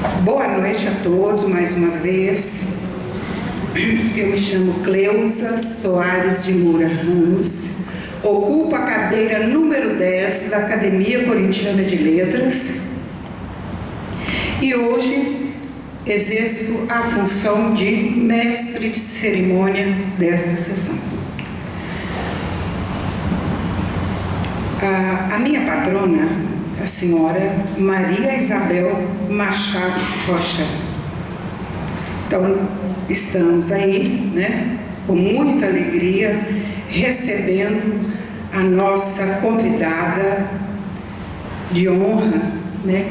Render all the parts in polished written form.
Boa noite a todos, mais uma vez. Eu me chamo Cleusa Soares de Moura Ramos, ocupo a cadeira número 10 da Academia Corintiana de Letras e hoje exerço a função de mestre de cerimônia desta sessão. A minha patrona, a senhora Maria Isabel Machado Rocha. Então, estamos aí, com muita alegria, recebendo a nossa convidada de honra,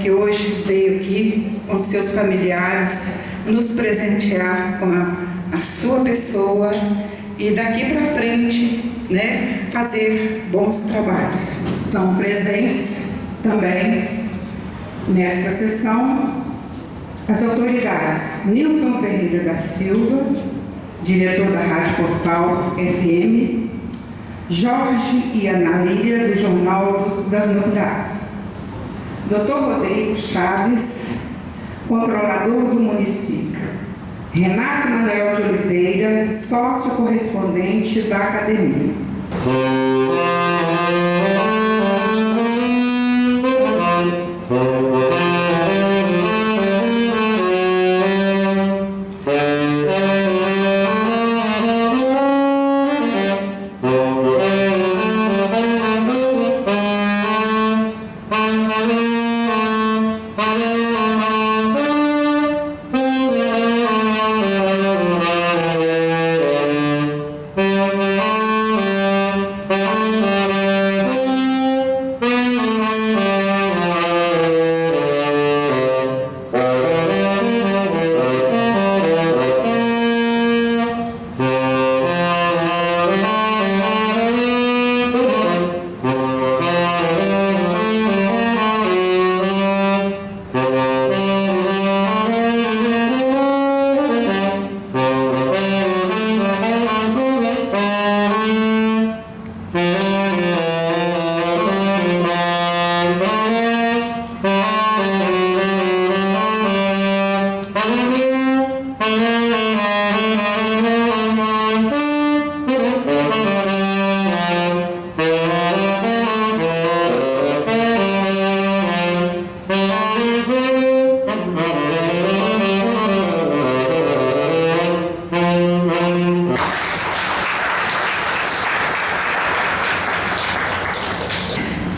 que hoje veio aqui com seus familiares nos presentear com a sua pessoa e daqui para frente, fazer bons trabalhos. São presentes também nesta sessão as autoridades Nilton Ferreira da Silva, diretor da Rádio Portal FM, Jorge e Ana Lília, do Jornal das Novidades, Dr. Rodrigo Chaves, controlador do município, Renato Manuel de Oliveira, sócio correspondente da Academia.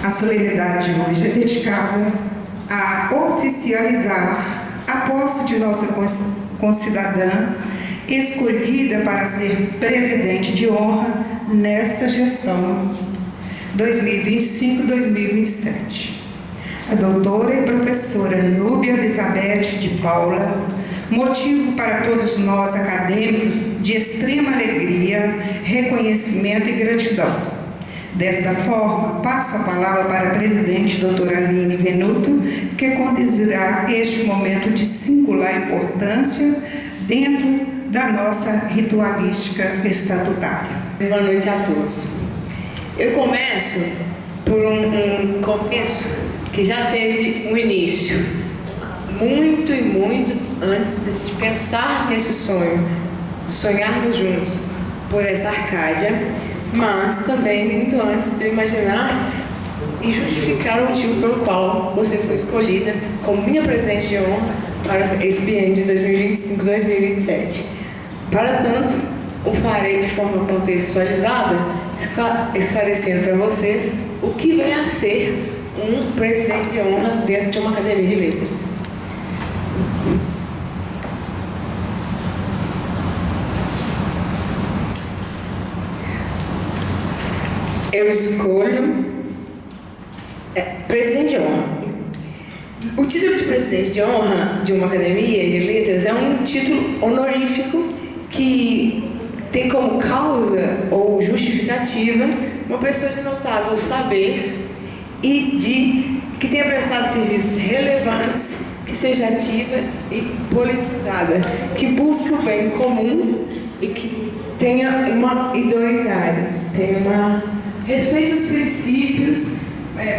A solenidade de hoje é dedicada a oficializar a posse de nossa concidadã escolhida para ser presidente de honra nesta gestão 2025-2027. A doutora e professora Núbia Elizabeth de Paula, motivo para todos nós acadêmicos de extrema alegria, reconhecimento e gratidão. Desta forma, passo a palavra para a presidente, doutora Aline Venuto, que conduzirá este momento de singular importância dentro da nossa ritualística estatutária. Boa noite a todos. Eu começo por um começo que já teve um início, muito e muito antes de pensar nesse sonho, de sonharmos juntos por essa Arcádia, mas também muito antes de eu imaginar e justificar o motivo pelo qual você foi escolhida como minha presidente de honra para esse biênio de 2025-2027. Para tanto, o farei de forma contextualizada, esclarecendo para vocês o que vem a ser um presidente de honra dentro de uma academia de letras. Eu escolho presidente de honra. O título de presidente de honra de uma academia de letras é um título honorífico que tem como causa ou justificativa uma pessoa de notável saber e que tenha prestado serviços relevantes, que seja ativa e politizada, que busque o bem comum e que tenha uma idoneidade, respeite os princípios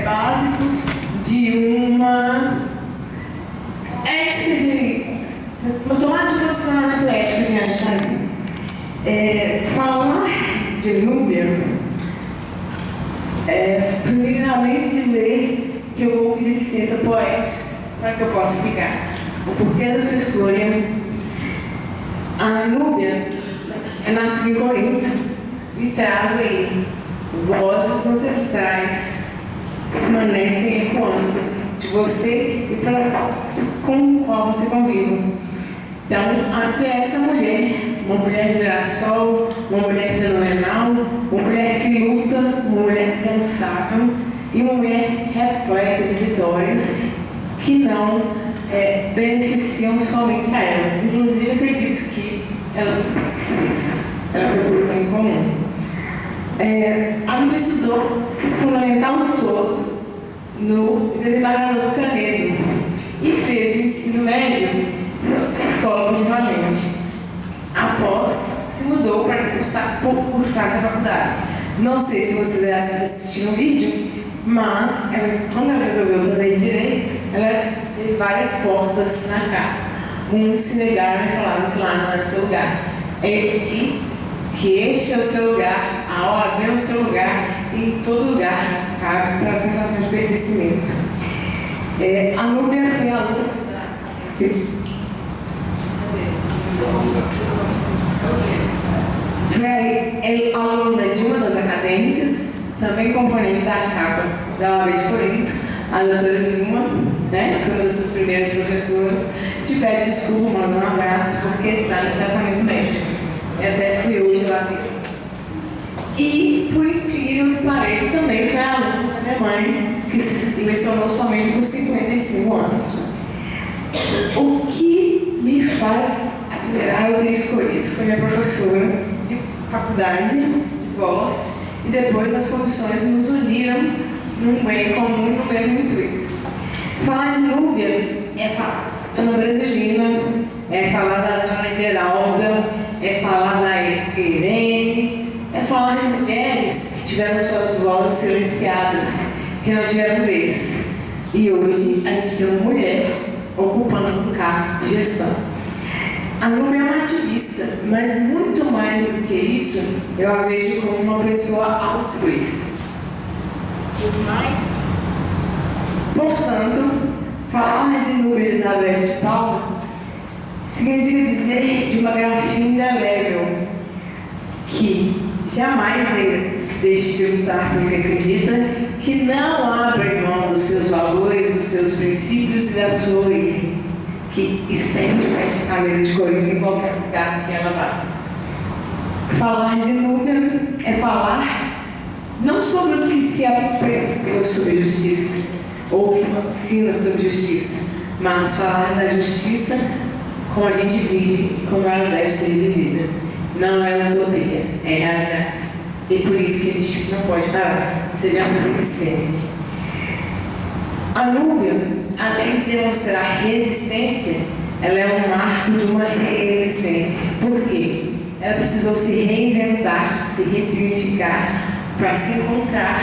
básicos de uma ética no tomar de posicionamento ético diante da vida. Falar de Núbia, primeiramente dizer que eu vou pedir licença poética para que eu possa explicar o porquê da sua escolha. A Núbia é nascida em Corinto e traz aí vozes ancestrais que permanecem ecoando de você e com o qual você convive. Então, é essa mulher, uma mulher girassol, uma mulher fenomenal, uma mulher que luta, uma mulher incansável e uma mulher repleta de vitórias que não beneficiam somente a ela. Inclusive, eu acredito que ela fez isso. Ela procura o bem comum. A Núbia estudou o fundamental todo no Desembargador do Canedo e fez o ensino médio na escola novamente. Após, se mudou para cursar essa faculdade. Não sei se vocês já assistiram o vídeo, mas quando ela resolveu fazer direito, ela teve várias portas na cara. Muitos se negaram e falaram que lá não era o seu lugar. É aqui que este é o seu lugar, a OAB é o seu lugar, e em todo lugar cabe para a sensação de pertencimento. A Núbia foi aluna. Foi aluna de uma das acadêmicas, também componente da chapa da OAB de Corinto, a doutora Vilma, foi uma das suas primeiras professoras. Te peço desculpa, mando um abraço, porque está no tratamento médico. Eu até fui hoje lá ver. E, por incrível que pareça, também foi a aluna da minha mãe, que lecionou somente por 55 anos. O que me faz admirar eu ter escolhido foi minha professora de faculdade, de voz, e depois as comissões nos uniram num bem comum e no mesmo intuito. Falar de Núbia é falar da Ana Brasilina, é falar da Dona Geralda, é falar da Irene, é falar de mulheres que tiveram suas vozes silenciadas, que não tiveram vez. E hoje a gente tem uma mulher ocupando um cargo de gestão. A Núbia é uma ativista, mas muito mais do que isso, eu a vejo como uma pessoa altruísta. Portanto, falar de Núbia Elizabeth de Paula significa dizer de uma grafia indelével que jamais deixe de lutar pelo que acredita, que não abre mão dos seus valores, dos seus princípios e da sua origem, que estende a camisa de Corinto em qualquer lugar que ela vá. Falar de Núbia é falar não sobre o que se aprendeu sobre justiça, ou que ensina sobre justiça, mas falar da justiça como a gente vive e como ela deve ser vivida. Não é utopia, é realidade. E por isso que a gente não pode parar, sejamos resistentes. A Núbia, além de demonstrar resistência, ela é um marco de uma resistência. Por quê? Ela precisou se reinventar, se ressignificar, para se encontrar,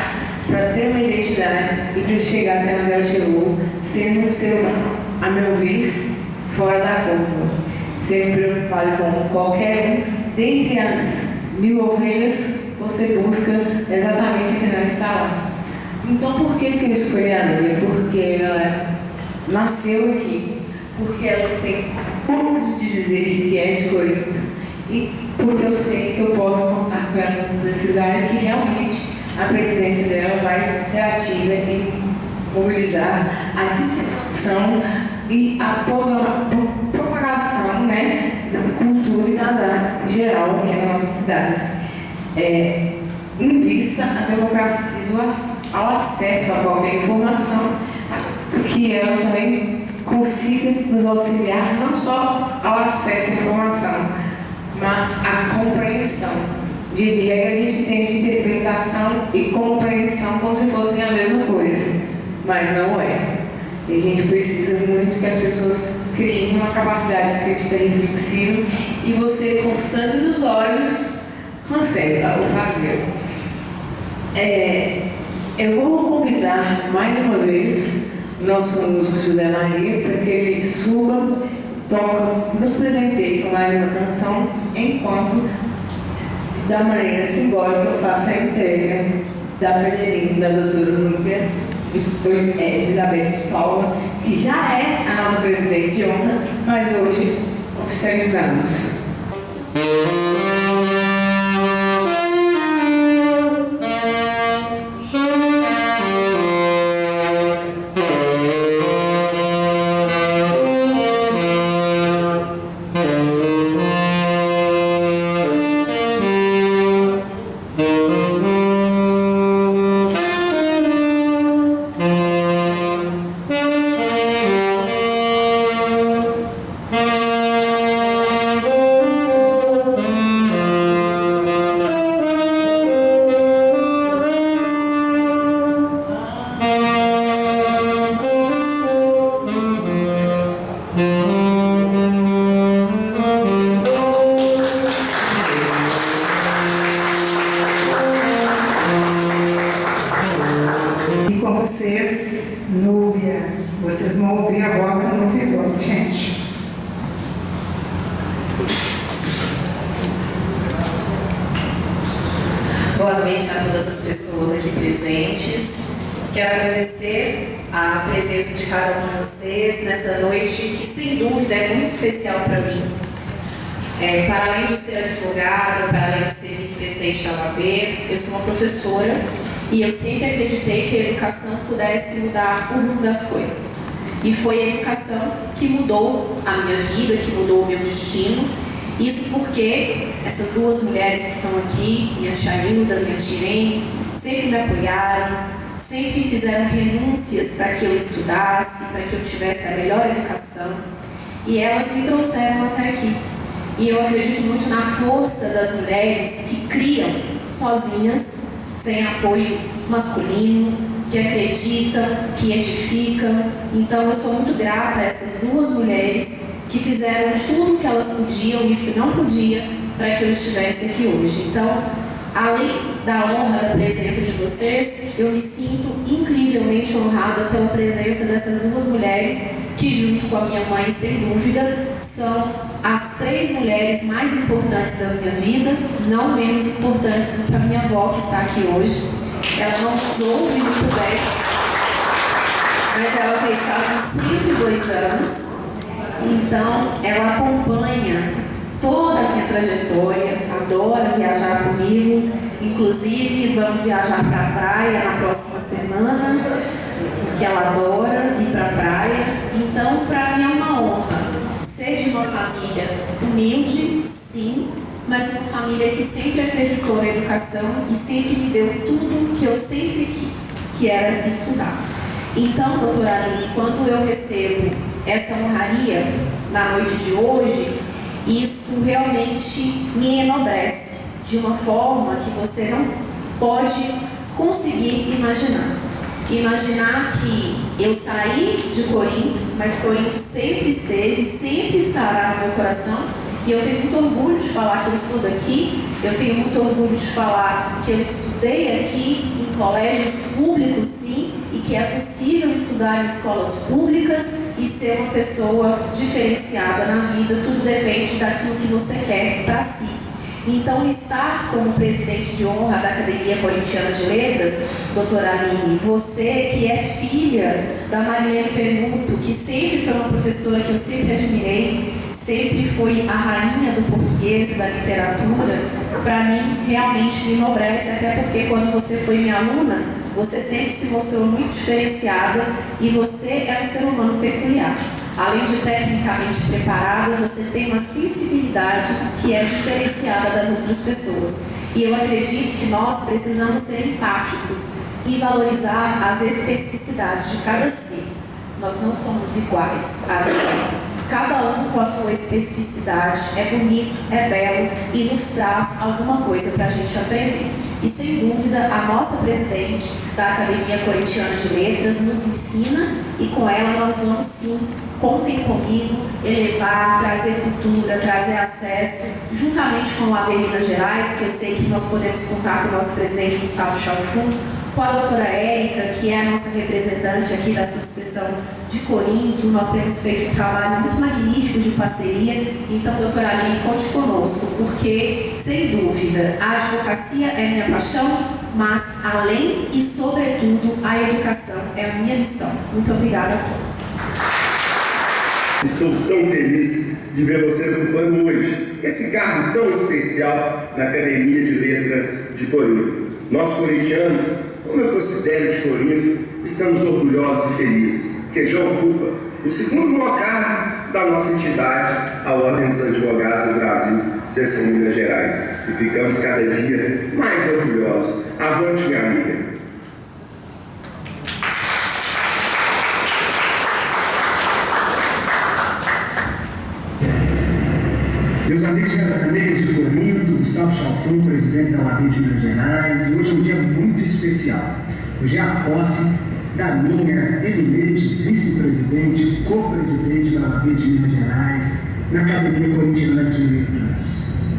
para ter uma identidade e para chegar até onde ela chegou, sendo um ser humano, a meu ver, fora da curva, sempre preocupado com qualquer um. Dentre as 1000 ovelhas, você busca exatamente quem não está lá. Então, por que eu escolhi a Núbia? Porque ela nasceu aqui, porque ela tem orgulho de dizer que é de Corinto, e porque eu sei que eu posso contar com ela quando precisar, e que realmente a presidência dela vai ser ativa em mobilizar a disseminação e a propagação da cultura e das artes em geral aqui na nossa cidade. Em vista à democracia ao acesso a qualquer informação, que ela também consiga nos auxiliar não só ao acesso à informação, mas à compreensão. Via de regra, a gente tem de interpretação e compreensão como se fossem a mesma coisa, mas não é. E a gente precisa muito que as pessoas criem uma capacidade crítica reflexiva, e você, com sangue nos olhos, consegue o fazer. Eu vou convidar mais uma vez nosso músico José Maria, para que ele suba, toca, nos presenteie com mais uma canção, enquanto, da maneira simbólica, eu faço a entrega da bandeirinha da doutora Núbia Elizabeth de Paula, que já é a nossa presidente de honra, mas hoje oficializamos. Vocês, Núbia, vocês vão ouvir a voz da Núbia, gente. Boa noite a todas as pessoas aqui presentes. Quero agradecer a presença de cada um de vocês nessa noite que, sem dúvida, é muito especial para mim. Para além de ser advogada, para além de ser vice-presidente da OAB, eu sou uma professora e eu sempre acreditei que a educação pudesse mudar o rumo das coisas. E foi a educação que mudou a minha vida, que mudou o meu destino. Isso porque essas duas mulheres que estão aqui, minha tia Hilda, minha tia Irene, sempre me apoiaram, sempre fizeram renúncias para que eu estudasse, para que eu tivesse a melhor educação. E elas me trouxeram até aqui. E eu acredito muito na força das mulheres que criam sozinhas, sem apoio masculino, que acreditam, que edificam. Então eu sou muito grata a essas duas mulheres que fizeram tudo o que elas podiam e o que não podiam para que eu estivesse aqui hoje. Então, além da honra da presença de vocês, eu me sinto incrivelmente honrada pela presença dessas duas mulheres que, junto com a minha mãe, sem dúvida, são as 3 mulheres mais importantes da minha vida, não menos importantes do que a minha avó, que está aqui hoje. Ela não nos ouve muito bem, mas ela já está com 102 anos, então ela acompanha toda a minha trajetória, adora viajar comigo, inclusive vamos viajar para a praia na próxima semana, porque ela adora ir para a praia. Então, para mim é uma honra ser de uma família humilde, sim, mas uma família que sempre acreditou na educação e sempre me deu tudo que eu sempre quis, que era estudar. Então, doutora Aline, quando eu recebo essa honraria na noite de hoje, isso realmente me enobrece de uma forma que você não pode conseguir imaginar. Imaginar que eu saí de Corinto, mas Corinto sempre esteve, sempre estará no meu coração, e eu tenho muito orgulho de falar que eu sou daqui, eu tenho muito orgulho de falar que eu estudei aqui em colégios públicos, sim, e que é possível estudar em escolas públicas e ser uma pessoa diferenciada na vida. Tudo depende daquilo que você quer para si. Então, estar como presidente de honra da Academia Corintiana de Letras, doutora Aline, você que é filha da Marilene Permuto, que sempre foi uma professora que eu sempre admirei, sempre foi a rainha do português, da literatura, para mim realmente me enobrece, até porque quando você foi minha aluna, você sempre se mostrou muito diferenciada e você é um ser humano peculiar. Além de tecnicamente preparada, você tem uma sensibilidade que é diferenciada das outras pessoas. E eu acredito que nós precisamos ser empáticos e valorizar as especificidades de cada ser. Nós não somos iguais a ninguém. Cada um com a sua especificidade é bonito, é belo e nos traz alguma coisa para a gente aprender. E sem dúvida, a nossa presidente da Academia Corintiana de Letras nos ensina e com ela nós vamos sim, contem comigo, elevar, trazer cultura, trazer acesso, juntamente com o AB Minas Gerais, que eu sei que nós podemos contar com o nosso presidente Gustavo Chalfun, Com a doutora Érica, que é a nossa representante aqui da subseção de Corinto, nós temos feito um trabalho muito magnífico de parceria. Então, doutora Aline, conte conosco, porque, sem dúvida, a advocacia é minha paixão, mas, além e sobretudo, a educação é a minha missão. Muito obrigada a todos. Estou tão feliz de ver você ocupando hoje esse cargo tão especial na Academia de Letras de Corinto. Nós, corintianos, como eu considero de Corinto, estamos orgulhosos e felizes, porque já ocupa o segundo maior cargo da nossa entidade, a Ordem dos Advogados do Brasil, Seção Minas Gerais. E ficamos cada dia mais orgulhosos. Avante, minha amiga! Meus amigos e amigas de Corinto, Gustavo Chalfon, presidente da OAB de Minas Gerais, e hoje é um dia muito especial. Hoje é a posse da minha eminente vice-presidente, co-presidente da OAB de Minas Gerais, na Academia Corintiana de Letras,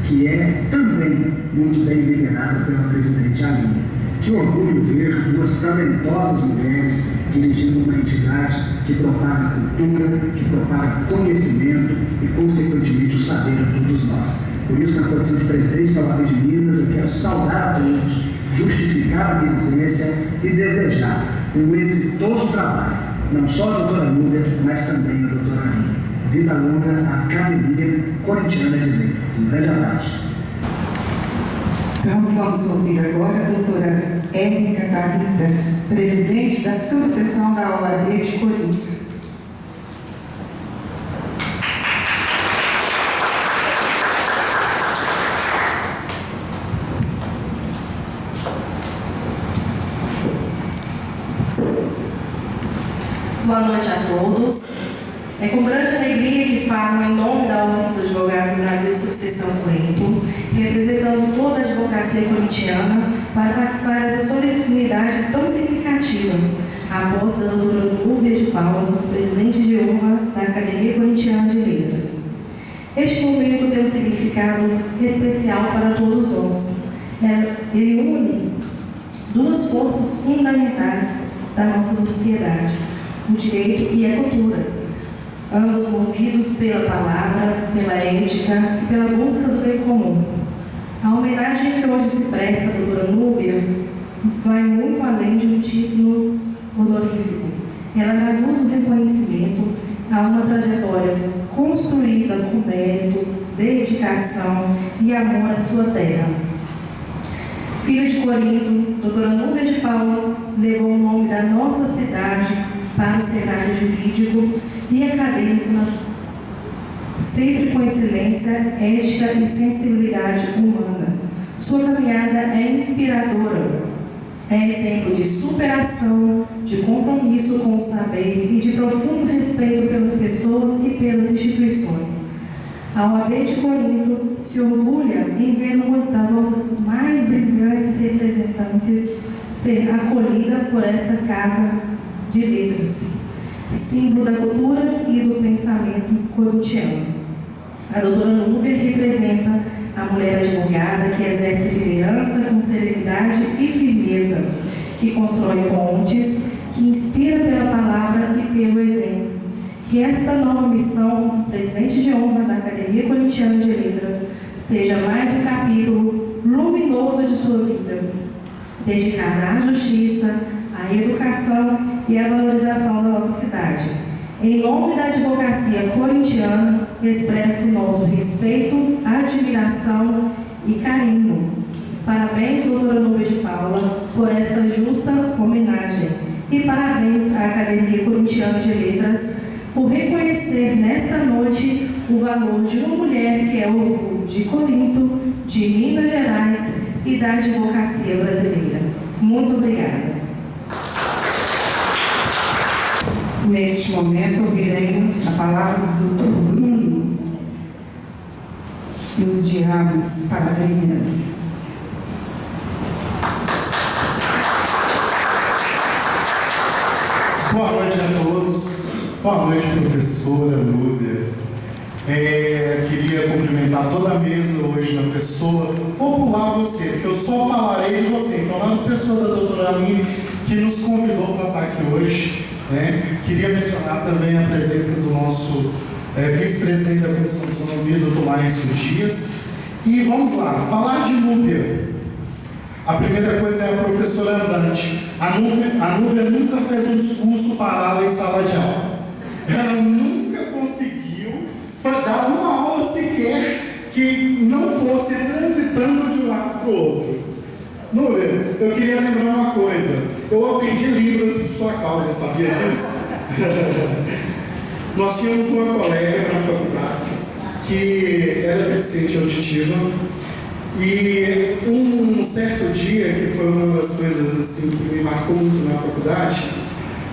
que é também muito bem liderada pela presidente Aline. Que orgulho ver duas talentosas mulheres dirigindo uma entidade que propaga cultura, que propaga conhecimento e, consequentemente, o saber a todos nós. Por isso, na condição de presidente da OAB de Minas, eu quero saudar a todos, justificar a minha ausência e desejar um exitoso trabalho, não só a doutora Núbia, mas também a doutora Aline. Vida longa à Academia Corintiana de Letras. Um grande abraço. Então, vamos ouvir agora a doutora Érica Carita, presidente da subseção da OAB de Corinto. Boa noite a todos. É com grande alegria que falo em nome da Ordem dos Advogados do Brasil, subseção Corinto, representando toda a advocacia corintiana para participar dessa solenidade tão significativa, a posse da doutora Núbia de Paula, presidente de honra da Academia Corintiana de Letras. Este momento tem um significado especial para todos nós. Ele une duas forças fundamentais da nossa sociedade, o direito e a cultura, ambos movidos pela palavra, pela ética e pela busca do bem comum. A homenagem que hoje se presta à doutora Núbia vai muito além de um título honorífico. Ela traduz o reconhecimento a uma trajetória construída com mérito, dedicação e amor à sua terra. Filha de Corinto, doutora Núbia de Paula levou o nome da nossa cidade para o cenário jurídico e acadêmico, sempre com excelência, ética e sensibilidade humana. Sua caminhada é inspiradora, é exemplo de superação, de compromisso com o saber e de profundo respeito pelas pessoas e pelas instituições. A OAB de Corinto se orgulha em ver uma das nossas mais brilhantes representantes ser acolhida por esta Casa de Letras, símbolo da cultura e do pensamento corintiano. A doutora Núbia representa a mulher advogada que exerce liderança com serenidade e firmeza, que constrói pontes, que inspira pela palavra e pelo exemplo. Que esta nova missão, como presidente de honra da Academia Corintiana de Letras, seja mais um capítulo luminoso de sua vida, dedicada à justiça, à educação e à valorização da nossa cidade. Em nome da advocacia corintiana, expresso nosso respeito, admiração e carinho. Parabéns, doutora Núbia de Paula, por esta justa homenagem. E parabéns à Academia Corintiana de Letras por reconhecer nesta noite o valor de uma mulher que é orgulho de Corinto, de Minas Gerais e da advocacia brasileira. Muito obrigada. Neste momento, ouviremos a palavra do Dr. Bruno e os diabos padrinhas. Boa noite a todos. Boa noite, professora Núbia. Queria cumprimentar cumprimentar toda a mesa hoje na pessoa. Vou pular você, porque eu só falarei de você. Então, lá na pessoa da doutora Aline, que nos convidou para estar aqui hoje, né? Queria mencionar também a presença do nosso vice-presidente da Comissão de Economia, doutor Laércio Dias. E vamos lá, falar de Núbia. A primeira coisa é a professora Andante. A Núbia nunca fez um discurso parado em sala de aula. Ela nunca conseguiu dar uma aula sequer que não fosse transitando de um lado para o outro. Núbia, eu queria lembrar uma coisa. Eu aprendi Libras por sua causa, sabia disso? Nós tínhamos uma colega na faculdade que era deficiente auditiva e um certo dia, que foi uma das coisas assim que me marcou muito na faculdade,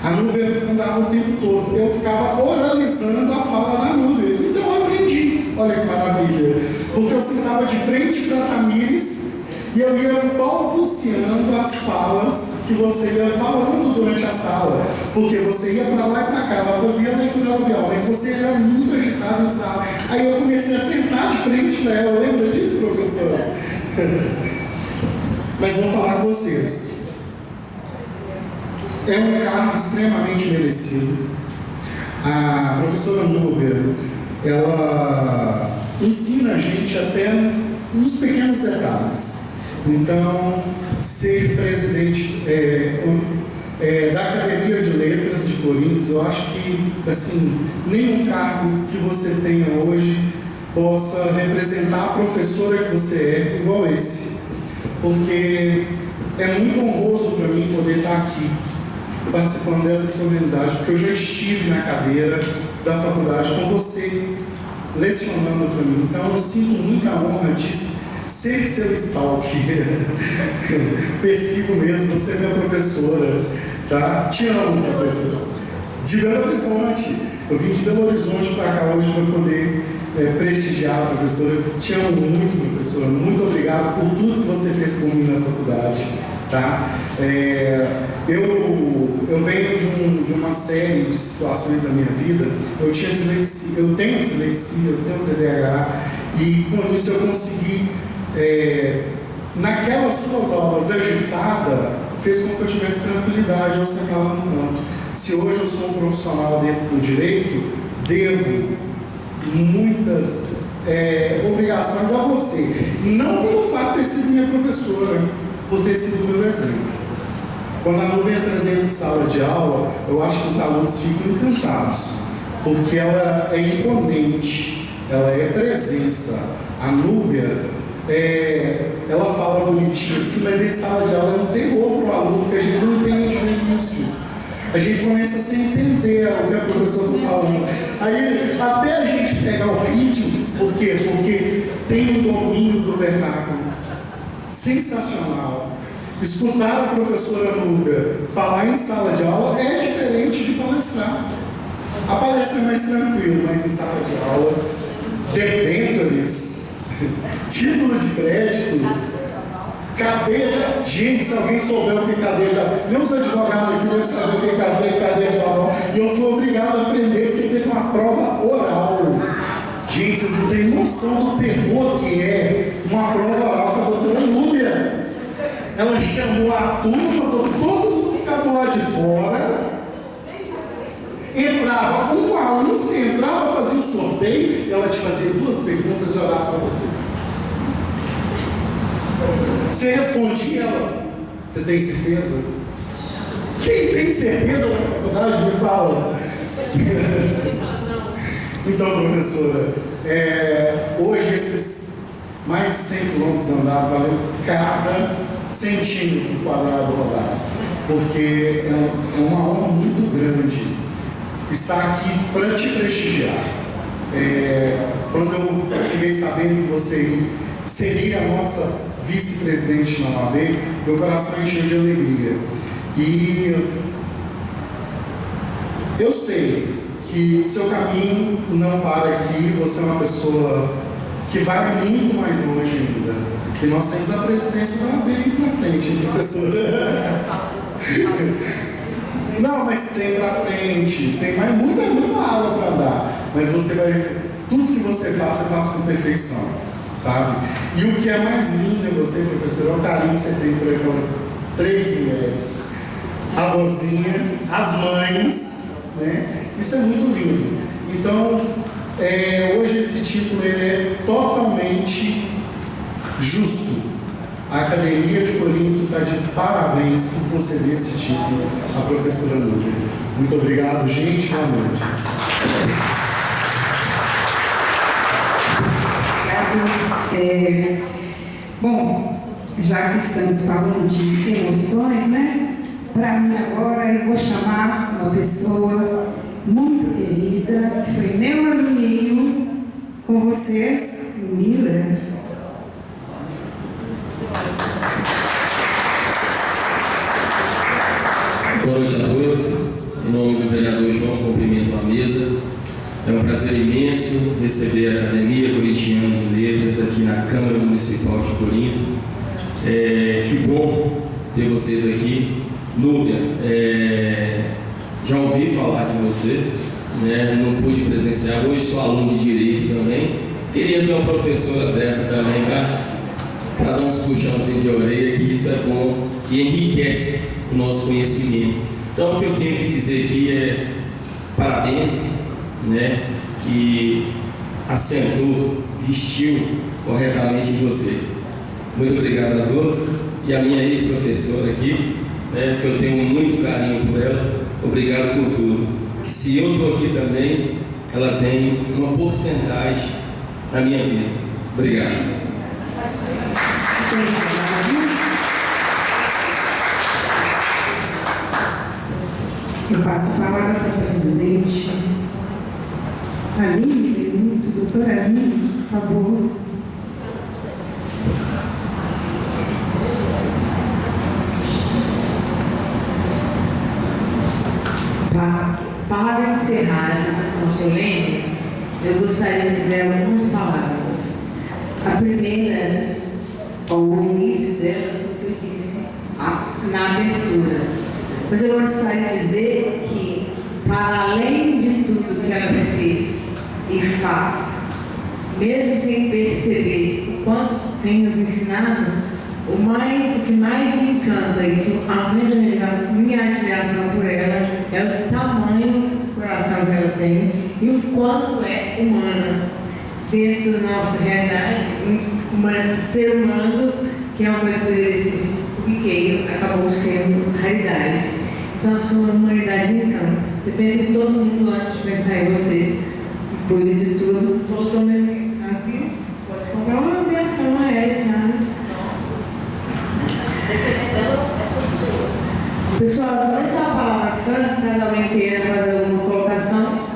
a Núbia andava o tempo todo. Eu ficava oralizando a fala da Núbia. Então eu aprendi. Olha que maravilha. Porque eu sentava de frente para a Tamires e eu ia balbuciando as falas que você ia falando durante a sala. Porque você ia para lá e para cá, ela fazia leitura labial, mas você era muito agitado na sala. Aí eu comecei a sentar de frente para ela. Lembra disso, professora? Mas vou falar com vocês. É um cargo extremamente merecido. A professora Núbia, ela ensina a gente até nos pequenos detalhes. Então, ser presidente da Academia de Letras de Coríntios, eu acho que, assim, nenhum cargo que você tenha hoje possa representar a professora que você é igual esse. Porque é muito honroso para mim poder estar aqui participando dessa solenidade, porque eu já estive na cadeira da faculdade com você, lecionando para mim. Então eu sinto muita honra de ser seu stalker. Persigo mesmo, você é minha professora, tá? Te amo, professora. De Belo Horizonte. Eu vim de Belo Horizonte para cá hoje para poder prestigiar a professora. Te amo muito, professora. Muito obrigado por tudo que você fez por mim na faculdade, tá? Eu venho de uma série de situações da minha vida. Eu tenho dislexia, eu tenho TDAH, e com isso eu consegui, naquelas suas aulas agitada, fez com que eu tivesse tranquilidade ao sentar lá no canto. Se hoje eu sou um profissional dentro do direito, devo muitas obrigações a você. Não pelo fato de ter sido minha professora, por ter sido meu exemplo. Quando a Núbia entra dentro de sala de aula, eu acho que os alunos ficam encantados, porque ela é imponente, ela é presença. A Núbia, ela fala bonitinho assim, mas dentro de sala de aula é um terror para o aluno, que a gente não entende no início. A gente começa a se entender o que a professora está falando. Aí, até a gente pegar o ritmo, por quê? Porque tem um domínio do vernáculo sensacional. Escutar a professora Núbia falar em sala de aula é diferente de palestrar. A palestra é mais tranquila, mas em sala de aula, debêntures, título de crédito, cadeia de... Gente, se alguém souber o que é cadeia de... Nem os advogados aqui devem saber o que é cadeia de aula. E eu fui obrigado a aprender porque teve uma prova oral. Gente, vocês não têm noção do terror que é uma prova oral com a doutora Núbia. Ela chamou a turma, todo mundo ficava do lado de fora, entrava um a um, você entrava, fazia o sorteio, e ela te fazia 2 perguntas e olhava para você. Você respondia ela, você tem certeza? Quem tem certeza na faculdade me fala. Então, professora, hoje esses mais de 100 quilômetros andados valeu cada centímetro quadrado rodado, porque é uma honra muito grande estar aqui para te prestigiar. Quando eu fiquei sabendo que você seria a nossa vice-presidente na OAB, meu coração encheu de alegria. E eu sei que seu caminho não para aqui, você é uma pessoa que vai muito mais longe ainda. E nós temos a presidência da OAB aí pra frente, hein, professora? Não, mas tem pra frente, tem mais muita aula para dar. Mas você vai tudo que você faz com perfeição, sabe? E o que é mais lindo em você, professor, é o carinho que você tem por aí com 3 mulheres. A vozinha, as mães, né? Isso é muito lindo. Então, hoje esse título ele é totalmente justo. A Academia de Corinto está de parabéns por conceder esse título à professora Núbia. Muito obrigado, gente. Boa noite. Bom, já que estamos falando de emoções, né? Para mim agora eu vou chamar uma pessoa muito querida, que foi meu aluninho, com vocês, Mila. Boa noite a todos. Em nome do vereador João, cumprimento a mesa. É um prazer imenso receber a Academia Corintiana de Letras aqui na Câmara Municipal de Corinto. Que bom ter vocês aqui. Núbia, já ouvi falar de você, né? Não pude presenciar, hoje sou aluno de Direito também. Queria ter uma professora dessa também para dar uns puxãozinhos de orelha, que isso é bom e enriquece o nosso conhecimento. Então, o que eu tenho que dizer aqui é parabéns, né, que assentou, vestiu corretamente você. Muito obrigado a todos. E a minha ex-professora aqui, né, que eu tenho muito carinho por ela, obrigado por tudo. Se eu estou aqui também, ela tem uma porcentagem na minha vida. Obrigado. Eu passo a palavra para o presidente. Aline, doutora Aline, por favor. Para encerrar essa sessão solene, eu gostaria de dizer algumas palavras. A primeira, o início dela, foi o que eu disse na abertura. Mas eu gostaria de dizer que, para além de tudo que ela fez e faz, mesmo sem perceber o quanto tem nos ensinado, o que mais me encanta e que aumenta a minha admiração por ela é o tamanho do coração que ela tem e o quanto é humana dentro da nossa realidade, um ser humano que é uma coisa que poderia ser corriqueiro, acabou sendo raridade. Então a sua humanidade me encanta. Você pensa em todo mundo antes de pensar em você, cuida de tudo, todos ao mesmo tempo. Aqui pode comprar uma aviação aérea, né? Pessoal, vou deixar a palavra para caso alguém queira fazer alguma colocação.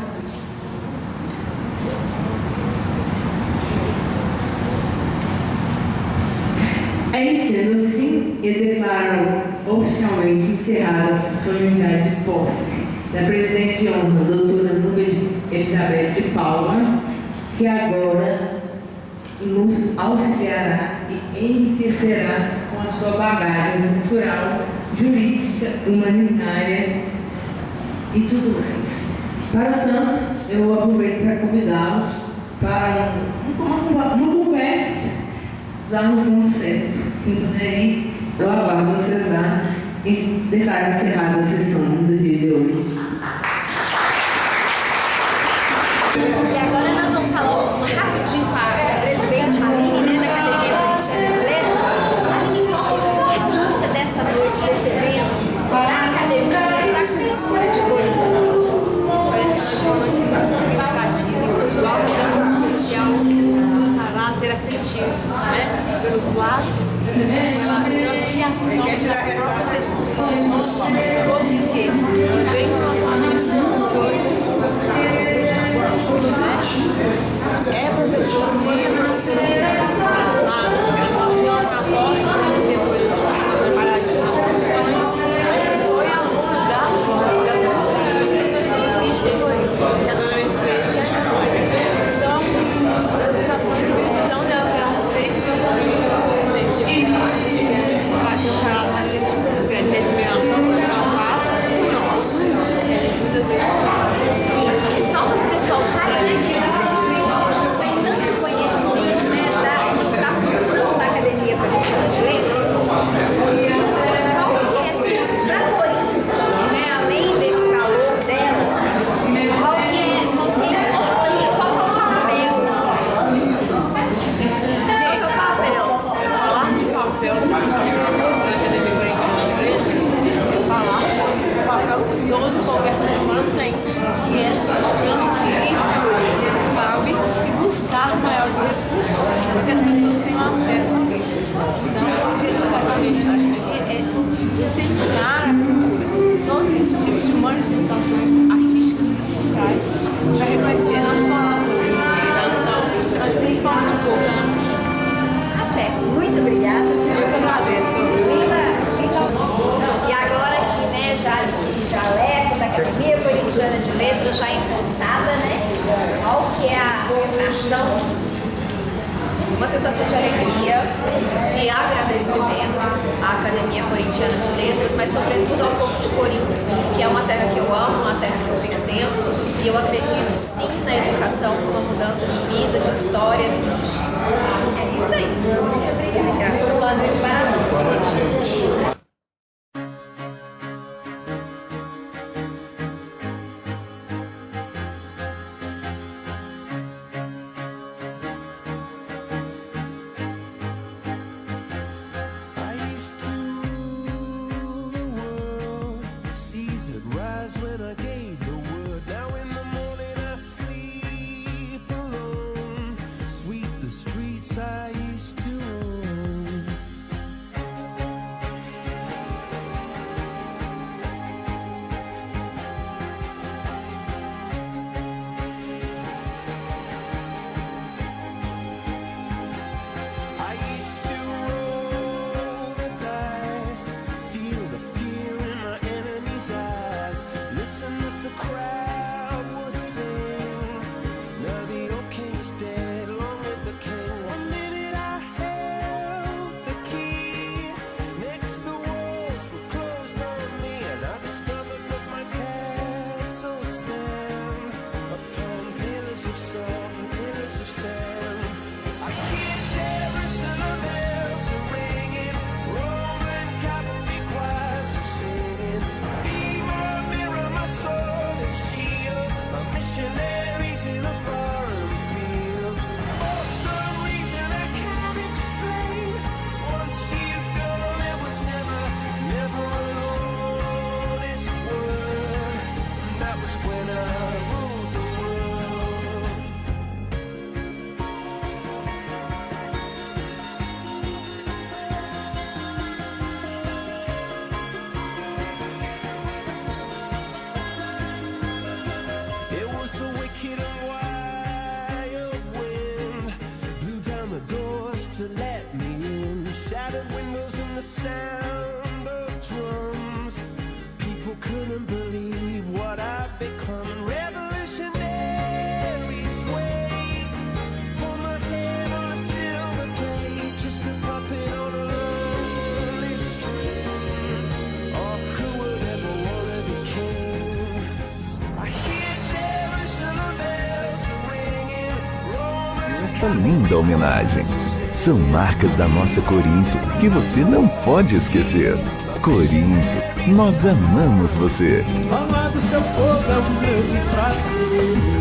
Sendo assim, eu declaro oficialmente encerrada a solenidade de posse da presidente de honra, doutora Núbia Elizabeth de Paula, que agora nos auxiliará e enriquecerá com a sua bagagem cultural, jurídica, humanitária e tudo mais. Para tanto, eu aproveito para convidá-los para uma conversa lá no concerto. Então, aí, eu aguardo vocês lá e declaro encerrada a sessão do dia de hoje. E agora nós vamos falar rapidinho com a presidente Aline, né, da Academia de Letras. Aline, qual a importância dessa noite, desse evento, para a Academia da Cultura de Corinto? Essa é uma noite muito significativa, igual muito especial, caráter afetivo, né, pelos laços, pela fiação da própria pessoa. Nós somos todos do quê? Vem uma família é professor de graduação depois de trabalhar foi aluna da então, a sensação de gratidão dela para sempre ter um caráter de admiração por ela faz, nossa, muitas vezes só para o pessoal sabe, né? uma sensação de alegria, de agradecimento à Academia Corintiana de Letras, mas sobretudo ao povo de Corinto, que é uma terra que eu amo, uma terra que eu pertenço, e eu acredito sim na educação como uma mudança de vida, de histórias e de destinos. É isso aí. Muito obrigada. Boa noite para todos. Esta linda homenagem são marcas da nossa Corinto que você não pode esquecer. Corinto, nós amamos você. Falar do seu povo é um grande prazer.